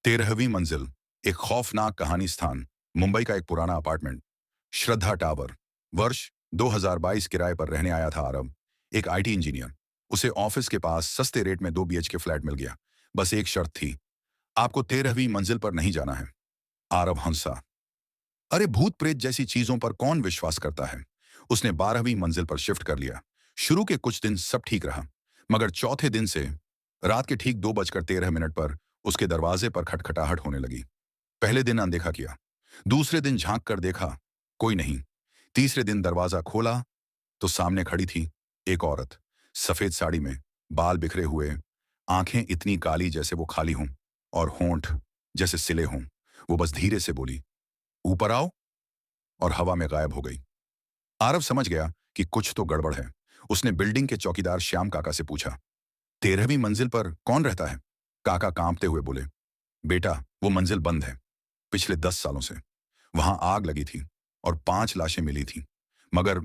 13वीं मंजिल। एक खौफनाक कहानी स्थान। मुंबई का एक पुराना अपार्टमेंट। श्रद्धा टावर। वर्ष 2022। किराए पर रहने आया था आरव, एक आईटी इंजीनियर। उसे ऑफिस के पास सस्ते रेट में 2 बीएचके फ्लैट मिल गया। बस एक शर्त थी, आपको 13वीं मंजिल पर नहीं जाना है। आरव हंसा। अरे भूत प्रेत जैसी चीजों पर कौन विश्वास करता है। उसने 12वीं मंजिल पर शिफ्ट कर लिया। शुरू के कुछ दिन सब ठीक रहा, मगर चौथे दिन से रात के ठीक 2:13 पर उसके दरवाजे पर खटखटाहट होने लगी। पहले दिन अनदेखा किया, दूसरे दिन झांक कर देखा, कोई नहीं। तीसरे दिन दरवाजा खोला तो सामने खड़ी थी एक औरत, सफेद साड़ी में, बाल बिखरे हुए, आंखें इतनी काली जैसे वो खाली हों, और होंठ जैसे सिले हों। वो बस धीरे से बोली, ऊपर आओ, और हवा में गायब हो गई। आरव समझ गया कि कुछ तो गड़बड़ है। उसने बिल्डिंग के चौकीदार श्याम काका से पूछा, 13वीं मंजिल पर कौन रहता है? काका कांपते हुए बोले, बेटा, वो मंजिल बंद है। पिछले 10 सालों से वहां आग लगी थी और 5 लाशें मिली थी, मगर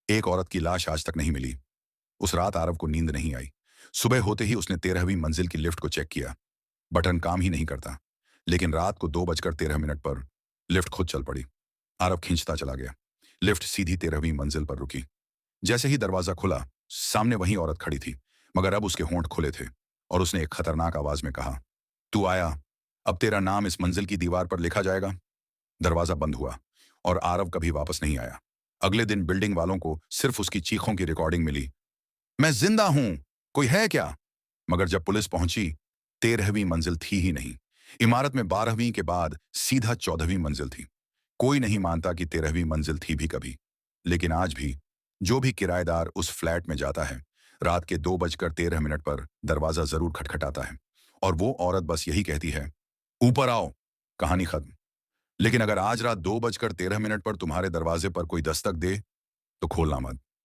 एक औरत की लाश आज तक नहीं मिली। उस रात आरव को नींद नहीं आई। सुबह होते ही उसने 13वीं मंजिल की लिफ्ट को चेक किया। बटन काम ही नहीं करता। लेकिन रात को 2:13 पर लिफ्ट खुद चल पड़ी। आरव खींचता चला गया। लिफ्ट सीधी 13वीं मंजिल पर रुकी। जैसे ही दरवाजा खुला, सामने वही औरत खड़ी थी, मगर अब उसके होंठ खुले थे, और उसने एक खतरनाक आवाज में कहा, तू आया, अब तेरा नाम इस मंजिल की दीवार पर लिखा जाएगा। दरवाजा बंद हुआ और आरव कभी वापस नहीं आया। अगले दिन बिल्डिंग वालों को सिर्फ उसकी चीखों की रिकॉर्डिंग मिली, मैं जिंदा हूं, कोई है क्या? मगर जब पुलिस पहुंची, 13वीं मंजिल थी ही नहीं। इमारत में 12वीं के बाद सीधा 14वीं मंजिल थी। कोई नहीं मानता कि 13वीं मंजिल थी भी कभी। लेकिन आज भी जो भी किराएदार उस फ्लैट में जाता है, रात के 2:13 पर दरवाजा जरूर खटखटाता है, और वो औरत बस यही कहती है, ऊपर आओ। कहानी खत्म। लेकिन अगर आज रात 2:13 पर तुम्हारे दरवाजे पर कोई दस्तक दे, तो खोलना मत।